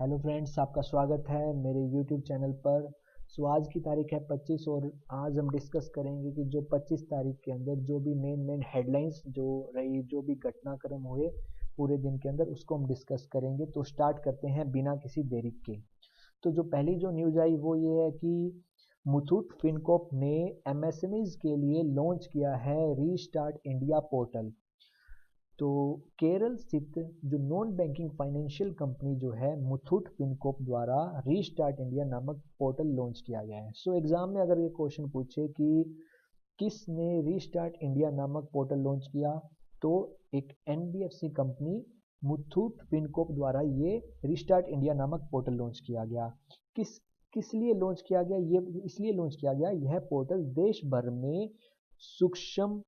Hello friends, आपका स्वागत है मेरे यूट्यूब चैनल पर। आज की तारीख है 25 और आज हम डिस्कस करेंगे कि जो 25 तारीख के अंदर जो भी मेन हेडलाइंस जो रही, जो भी घटनाक्रम हुए पूरे दिन के अंदर, उसको हम डिस्कस करेंगे। तो स्टार्ट करते हैं बिना किसी देरी के। तो जो पहली जो न्यूज़ आई वो ये है कि मुथूट फिनकॉर्प ने एमएसएमईज के लिए लॉन्च किया है रीस्टार्ट इंडिया पोर्टल। तो केरल स्थित जो नॉन बैंकिंग फाइनेंशियल कंपनी जो है मुथूट फिनकॉर्प द्वारा रीस्टार्ट इंडिया नामक पोर्टल लॉन्च किया गया है। एग्जाम में अगर ये क्वेश्चन पूछे कि किसने रीस्टार्ट इंडिया नामक पोर्टल लॉन्च किया, तो एक एनबीएफसी कंपनी मुथूट फिनकॉर्प द्वारा ये रीस्टार्ट इंडिया नामक पोर्टल लॉन्च किया गया। किस किस लिए लॉन्च किया गया? ये इसलिए लॉन्च किया गया, यह पोर्टल देश भर में सूक्ष्म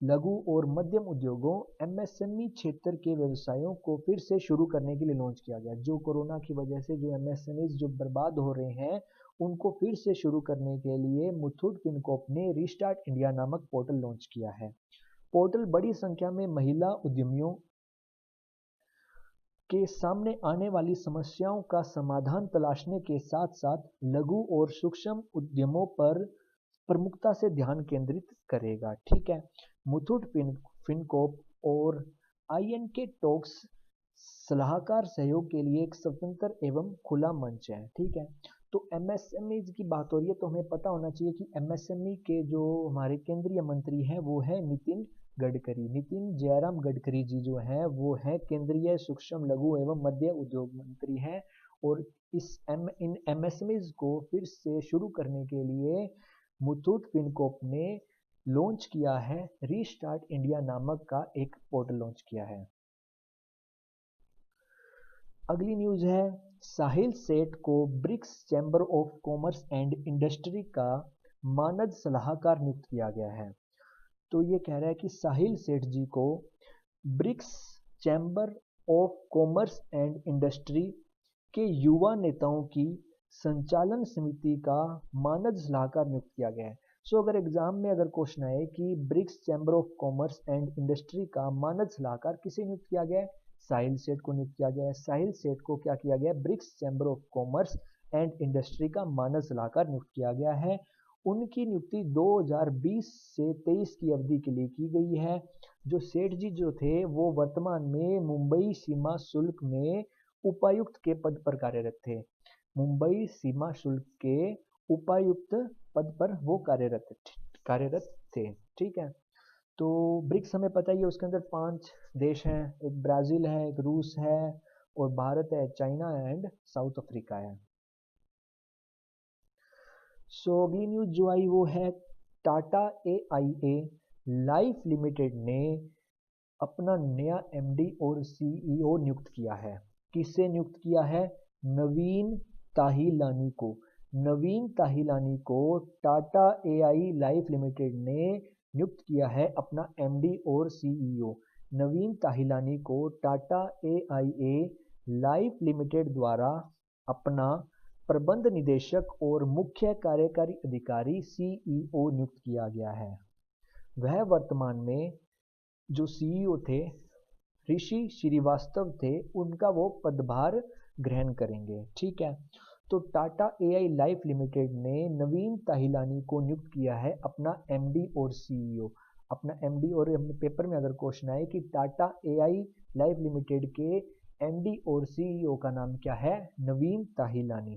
लघु और मध्यम उद्योगों एमएसएमई क्षेत्र के व्यवसायों को फिर से शुरू करने के लिए लॉन्च किया गया। जो कोरोना की वजह से जो एमएसएमई जो बर्बाद हो रहे हैं, उनको फिर से शुरू करने के लिए मुथूट फिनकॉर्प ने रीस्टार्ट इंडिया नामक पोर्टल लॉन्च किया है। पोर्टल बड़ी संख्या में महिला उद्यमियों के सामने आने वाली समस्याओं का समाधान तलाशने के साथ साथ लघु और सूक्ष्म उद्यमों पर प्रमुखता से ध्यान केंद्रित करेगा। ठीक है। मुथूट फिनकॉर्प और आईएनके टॉक्स सलाहकार सहयोग के लिए एक स्वतंत्र एवं खुला मंच है। ठीक है। तो एमएसएमई की बात हो रही है, तो हमें पता होना चाहिए कि एमएसएमई के जो हमारे केंद्रीय मंत्री हैं वो है नितिन जयराम गडकरी जी जो है वो है केंद्रीय सूक्ष्म लघु एवं मध्य उद्योग मंत्री हैं। और इन एमएसएमईज को फिर से शुरू करने के लिए मुथूट फिनकॉर्प ने लॉन्च किया है, रीस्टार्ट इंडिया नामक का एक पोर्टल लॉन्च किया है। अगली न्यूज है, साहिल सेठ को BRICS chamber of commerce and industry का मानद सलाहकार नियुक्त किया गया है। तो ये कह रहा है कि साहिल सेठ जी को BRICS chamber of commerce and industry के युवा नेताओं की संचालन समिति का मानद सलाहकार नियुक्त किया गया है। अगर एग्जाम में अगर क्वेश्चन आए कि BRICS chamber of commerce and industry का मानद सलाहकार किसे नियुक्त किया गया है, साहिल सेठ को नियुक्त किया गया है। साहिल सेठ को क्या किया गया है? BRICS chamber of commerce and industry का मानद सलाहकार नियुक्त किया गया है। उनकी नियुक्ति 2020 से 23 की अवधि के लिए की गई है। जो सेठ जी जो थे वो वर्तमान में मुंबई सीमा शुल्क में उपायुक्त के पद पर कार्यरत थे। मुंबई सीमा शुल्क के उपायुक्त पद पर वो कार्यरत थे। ठीक है। तो ब्रिक्स हमें पता ही है, उसके अंदर 5 देश हैं। एक ब्राजील है, एक रूस है, और भारत है, चाइना एंड साउथ अफ्रीका है। अगली न्यूज जो आई वो है, टाटा एआईए लाइफ लिमिटेड ने अपना नया एमडी और सीईओ नियुक्त किया है। किससे नियुक्त किया है? नवीन ताहिलानी को। नवीन ताहिलानी को टाटा एआई लाइफ लिमिटेड ने नियुक्त किया है अपना एमडी और सीईओ। नवीन ताहिलानी को टाटा एआईए लाइफ लिमिटेड द्वारा अपना प्रबंध निदेशक और मुख्य कार्यकारी अधिकारी सीईओ नियुक्त किया गया है। वह वर्तमान में जो सीईओ थे ऋषि श्रीवास्तव थे, उनका वो पदभार ग्रहण करेंगे। ठीक है। तो टाटा एआई लाइफ लिमिटेड ने नवीन ताहिलानी को नियुक्त किया है अपना एमडी और सीईओ। अपना एमडी, और अपने पेपर में अगर क्वेश्चन आए कि टाटा एआई लाइफ लिमिटेड के एमडी और सीईओ का नाम क्या है? नवीन ताहिलानी।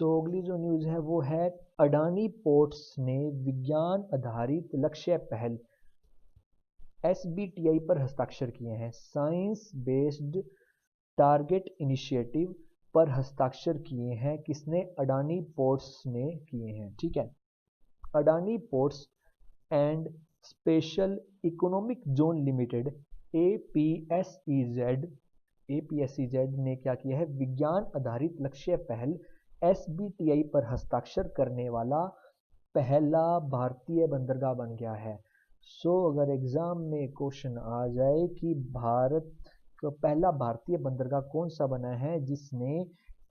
अगली जो न्यूज है वो है, अडानी पोर्ट्स ने विज्ञान आधारित लक्ष्य पहल एसबीटीआई पर हस्ताक्षर किए हैं। साइंस बेस्ड टारगेट इनिशिएटिव पर हस्ताक्षर किए हैं। किसने? अडानी पोर्ट्स ने किए हैं। ठीक है। Adani ports and special economic zone limited APSEZ ने क्या किया है? विज्ञान आधारित लक्ष्य पहल एसबीटीआई पर हस्ताक्षर करने वाला पहला भारतीय बंदरगाह बन गया है। अगर एग्जाम में क्वेश्चन आ जाए कि भारत का पहला भारतीय बंदरगाह कौन सा बना है जिसने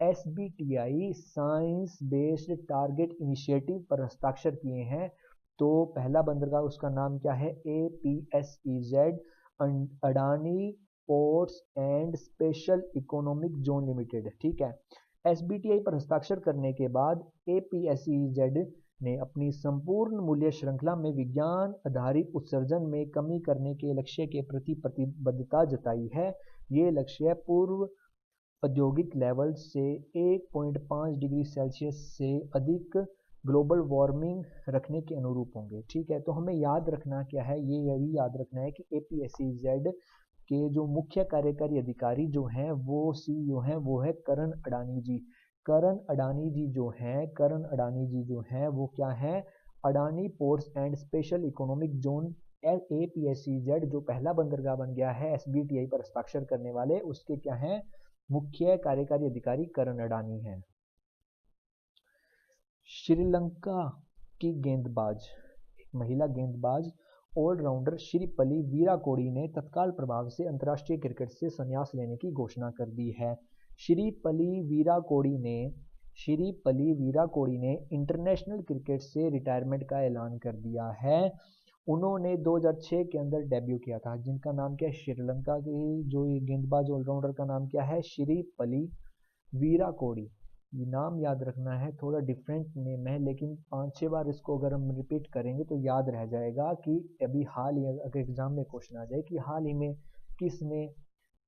एसबीटीआई साइंस बेस्ड टारगेट इनिशिएटिव पर हस्ताक्षर किए हैं, तो पहला बंदरगाह उसका नाम क्या है? APSEZ Adani ports and special economic zone limited, ठीक है। एसबीटीआई पर हस्ताक्षर करने के बाद एपीएसईजेड ने अपनी संपूर्ण मूल्य श्रृंखला में विज्ञान आधारित उत्सर्जन में कमी करने के लक्ष्य के प्रति प्रतिबद्धता जताई है। ये लक्ष्य पूर्व औद्योगिक लेवल से 1.5 डिग्री सेल्सियस से अधिक ग्लोबल वार्मिंग रखने के अनुरूप होंगे, ठीक है। तो हमें याद रखना क्या है, ये यही याद रखना है कि एपीएसईजेड के जो मुख्य कार्यकारी अधिकारी जो हैं वो सीईओ हैं, वो है करण अडानी जी। करण अडानी जी जो हैं, करण अडानी जी जो हैं वो क्या है, Adani ports and special economic zone APSEZ जो पहला बंदरगाह बन गया है एसबीटीआई पर हस्ताक्षर करने वाले, उसके क्या हैं, मुख्य कार्यकारी अधिकारी करण अडानी हैं। श्रीलंका की गेंदबाज, एक महिला गेंदबाज ऑलराउंडर श्रीपली वीराकोडी ने तत्काल प्रभाव से अंतर्राष्ट्रीय क्रिकेट से संन्यास लेने की घोषणा कर दी है। श्रीपली वीराकोडी ने इंटरनेशनल क्रिकेट से रिटायरमेंट का ऐलान कर दिया है। उन्होंने 2006 के अंदर डेब्यू किया था, जिनका नाम क्या है, श्रीलंका की जो ये गेंदबाज ऑलराउंडर का नाम क्या है, श्रीपली वीराकोडी। ये नाम याद रखना है, थोड़ा डिफरेंट नेम है, लेकिन 5-6 बार इसको अगर हम रिपीट करेंगे तो याद रह जाएगा कि अभी हाल ही अगर एग्जाम में क्वेश्चन आ जाए कि हाल ही में किसने,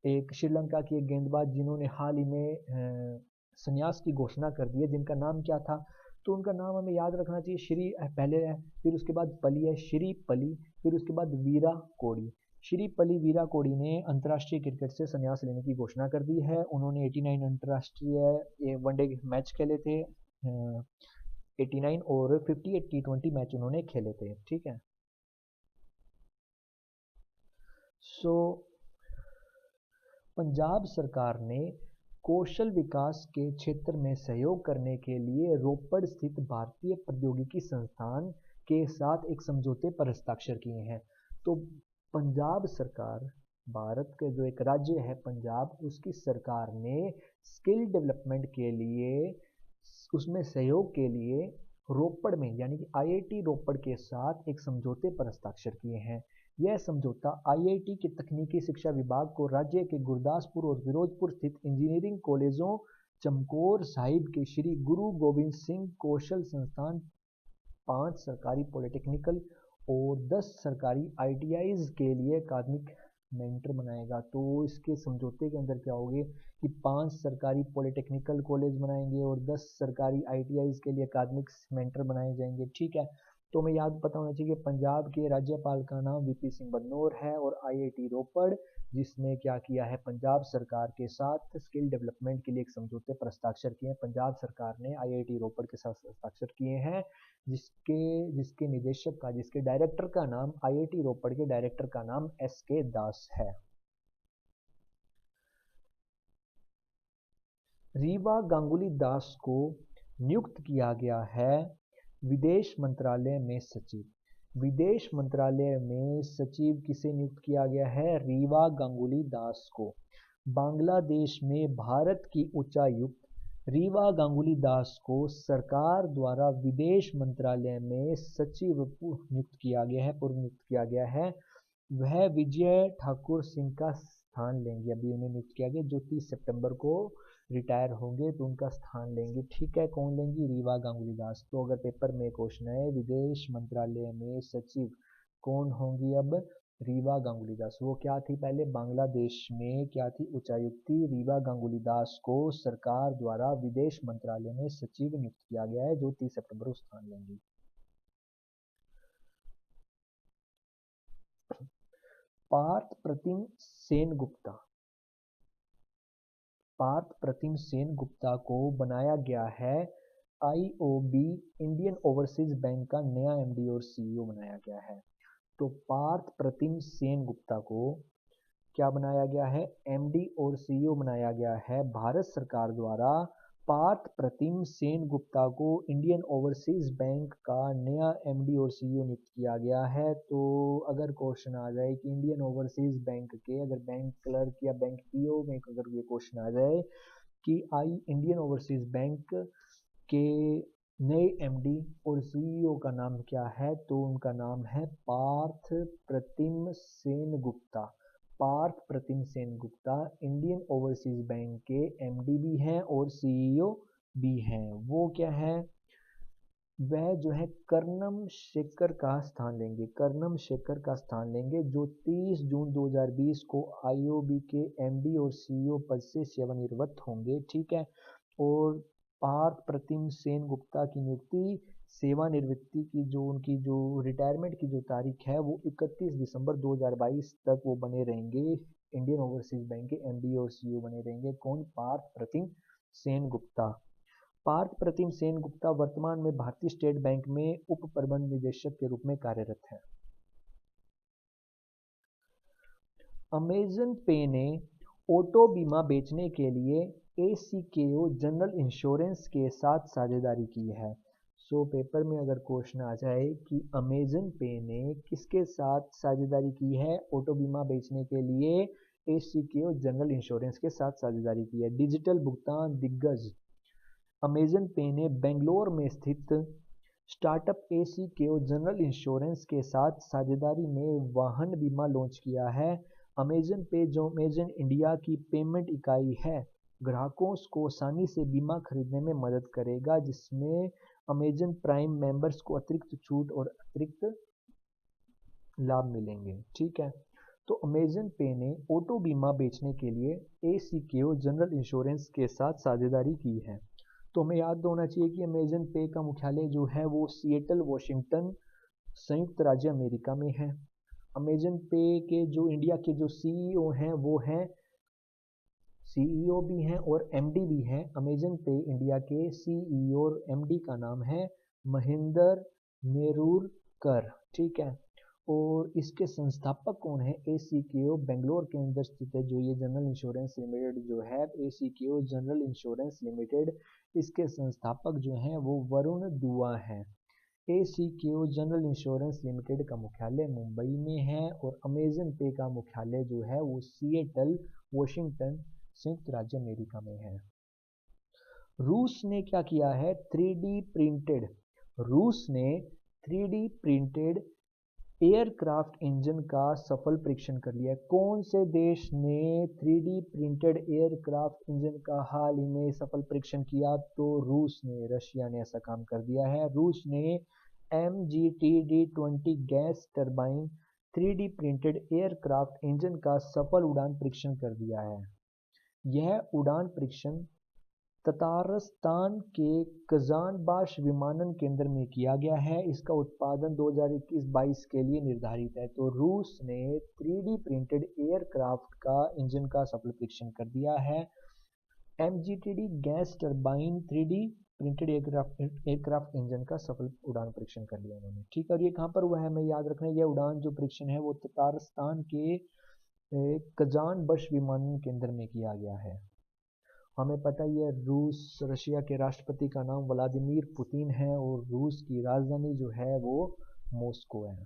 एक श्रीलंका की एक गेंदबाज जिन्होंने हाल ही में संन्यास की घोषणा कर दी है, जिनका नाम क्या था, तो उनका नाम हमें याद रखना चाहिए। श्री पहले है, फिर उसके बाद पली है, श्रीपली, फिर उसके बाद वीराकोडी। श्रीपली वीराकोडी ने अंतर्राष्ट्रीय क्रिकेट से संन्यास लेने की घोषणा कर दी है। उन्होंने 89 अंतर्राष्ट्रीय वनडे मैच खेले थे, 89, और 58 टी20 मैच उन्होंने खेले थे, ठीक है। सो पंजाब सरकार ने कौशल विकास के क्षेत्र में सहयोग करने के लिए रोपड़ स्थित भारतीय प्रौद्योगिकी संस्थान के साथ एक समझौते पर हस्ताक्षर किए हैं। तो पंजाब सरकार, भारत के जो एक राज्य है पंजाब, उसकी सरकार ने स्किल डेवलपमेंट के लिए, उसमें सहयोग के लिए रोपड़ में यानी कि आईआईटी रोपड़ के साथ एक समझौते पर हस्ताक्षर किए हैं। यह समझौता आईआईटी के तकनीकी शिक्षा विभाग को राज्य के गुरदासपुर और फिरोजपुर स्थित इंजीनियरिंग कॉलेजों, चमकौर साहिब के श्री गुरु गोबिंद सिंह कौशल संस्थान, 5 सरकारी पॉलिटेक्निकल और 10 सरकारी आईटीआईज के लिए अकादमिक मेंटर बनाएगा। तो इसके समझौते के अंदर क्या होगे कि 5 सरकारी पॉलिटेक्निकल कॉलेज बनाएंगे और 10 सरकारी आईटीआईज के लिए अकादमिक मेंटर बनाए जाएंगे, ठीक है। तो हमें याद पता होना चाहिए कि पंजाब के राज्यपाल का नाम वीपी सिंह बदनौर है, और आईआईटी रोपड़ जिसने क्या किया है, पंजाब सरकार के साथ स्किल डेवलपमेंट के लिए एक समझौते पर हस्ताक्षर किए हैं। पंजाब सरकार ने आईआईटी रोपड़ के साथ हस्ताक्षर किए हैं, जिसके निदेशक का, जिसके डायरेक्टर का नाम, आईआईटी रोपड़ के डायरेक्टर का नाम एसके दास है। रीवा गांगुली दास को नियुक्त किया गया है विदेश मंत्रालय में सचिव। विदेश मंत्रालय में सचिव किसे नियुक्त किया गया है, रीवा गांगुली दास को। बांग्लादेश में भारत की उच्चायुक्त रीवा गांगुली दास को सरकार द्वारा विदेश मंत्रालय में सचिव नियुक्त किया गया है, पूर्व नियुक्त किया गया है। वह विजय ठाकुर सिंह का स्थान लेंगे। अभी उन्हें नियुक्त किया गया, जो 30 सितंबर को रिटायर होंगे, तो उनका स्थान लेंगे, ठीक है। कौन लेंगी, रीवा गांगुली दास। तो अगर पेपर में क्वेश्चन है विदेश मंत्रालय में सचिव कौन होंगी, अब रीवा गांगुली दास। वो क्या थी, पहले बांग्लादेश में क्या थी, उच्चायुक्ति। रीवा गांगुली दास को सरकार द्वारा विदेश मंत्रालय में सचिव नियुक्त किया गया है, जो 30 सितंबर को स्थान लेंगी। पार्थ प्रतिम सेन गुप्ता को बनाया गया है आईओबी इंडियन ओवरसीज बैंक का नया एमडी और सीईओ बनाया गया है। तो पार्थ प्रतिम सेन गुप्ता को क्या बनाया गया है, एमडी और सीईओ बनाया गया है भारत सरकार द्वारा। पार्थ प्रतिम सेन गुप्ता को इंडियन ओवरसीज बैंक का नया एमडी और सीईओ नियुक्त किया गया है। तो अगर क्वेश्चन आ जाए कि इंडियन ओवरसीज बैंक के, अगर बैंक क्लर्क या बैंक पीओ में अगर ये क्वेश्चन आ जाए कि इंडियन ओवरसीज बैंक के नए एमडी और सीईओ का नाम क्या है, तो उनका नाम है पार्थ प्रतिम सेन गुप्ता। पार्थ प्रतिम सेनगुप्ता इंडियन ओवरसीज बैंक के एमडी भी हैं और सीईओ भी हैं। वो क्या है, वह जो है कर्णम शेखर का स्थान लेंगे, कर्णम शेखर का स्थान लेंगे, जो 30 जून 2020 को आईओबी के एमडी और सीईओ पद से सेवानिवृत्त होंगे। ठीक है। और पार्थ प्रतिम सेनगुप्ता की नियुक्ति सेवानिवृत्ति की जो उनकी जो रिटायरमेंट की जो तारीख है वो 31 दिसंबर 2022 तक वो बने रहेंगे, इंडियन ओवरसीज बैंक के एमडी और सीईओ बने रहेंगे। कौन? पार्थ प्रतिम सेनगुप्ता। पार्थ प्रतिम सेनगुप्ता वर्तमान में भारतीय स्टेट बैंक में उप प्रबंध निदेशक के रूप में कार्यरत है। अमेजन पे ने ऑटो बीमा बेचने के लिए एसीकेओ जनरल इंश्योरेंस के साथ साझेदारी की है। सो पेपर में अगर क्वेश्चन आ जाए कि अमेजन पे ने किसके साथ साझेदारी की है ऑटो बीमा बेचने के लिए, एसीकेओ जनरल इंश्योरेंस के साथ साझेदारी की है। डिजिटल भुगतान दिग्गज अमेजन पे ने बेंगलोर में स्थित स्टार्टअप एसीकेओ जनरल इंश्योरेंस के साथ साझेदारी में वाहन बीमा लॉन्च किया है। अमेजन पे जो अमेजन इंडिया की पेमेंट इकाई है, ग्राहकों को आसानी से बीमा खरीदने में मदद करेगा, जिसमें अमेजन प्राइम मेंबर्स को अतिरिक्त छूट और अतिरिक्त लाभ मिलेंगे। ठीक है। तो अमेजन पे ने ऑटो बीमा बेचने के लिए एसीकेओ जनरल इंश्योरेंस के साथ साझेदारी की है। तो हमें याद होना चाहिए कि अमेजन पे का मुख्यालय जो है वो सिएटल वॉशिंगटन संयुक्त राज्य अमेरिका में है। अमेजन पे के जो इंडिया के जो सीईओ हैं वो हैं, सीईओ भी हैं और एमडी भी हैं। अमेजन पे इंडिया के सीईओ और एमडी का नाम है महेंद्र नेरुरकर। ठीक है। और इसके संस्थापक कौन है? एसीकेओ बेंगलोर के अंदर स्थित है जो ये जनरल इंश्योरेंस लिमिटेड जो है, एसीकेओ जनरल इंश्योरेंस लिमिटेड, इसके संस्थापक जो हैं वो वरुण दुआ हैं। एसीकेओ जनरल इंश्योरेंस लिमिटेड का मुख्यालय मुंबई में है और अमेजन पे का मुख्यालय जो है वो सिएटल वॉशिंगटन संयुक्त राज्य अमेरिका में है। रूस ने क्या किया है? 3D प्रिंटेड, रूस ने 3D प्रिंटेड एयरक्राफ्ट इंजन का सफल परीक्षण कर लिया है। कौन से देश ने 3D प्रिंटेड एयरक्राफ्ट इंजन का हाल ही में सफल परीक्षण किया? तो रूस ने, रशिया ने ऐसा काम कर दिया है। रूस ने MGTD-20 gas turbine 3D printed aircraft engine का सफल उड़ान परीक्षण कर दिया है। यह उड़ान परीक्षण ततारस्तान के कजानबाश विमानन केंद्र में किया गया है। इसका उत्पादन 2021-22 के लिए निर्धारित है। तो रूस ने 3D प्रिंटेड एयरक्राफ्ट का इंजन का सफल परीक्षण कर दिया है। MGTD gas turbine 3D printed aircraft engine का सफल उड़ान परीक्षण कर लिया उन्होंने। ठीक है। और ये कहाँ पर हुआ है हमें याद रखना है, यह उड़ान जो परीक्षण है वो ततारस्तान के कजानबश विमानन केंद्र में किया गया है। हमें पता ही है रूस, रशिया के राष्ट्रपति का नाम व्लादिमीर पुतिन है और रूस की राजधानी जो है वो मॉस्को है।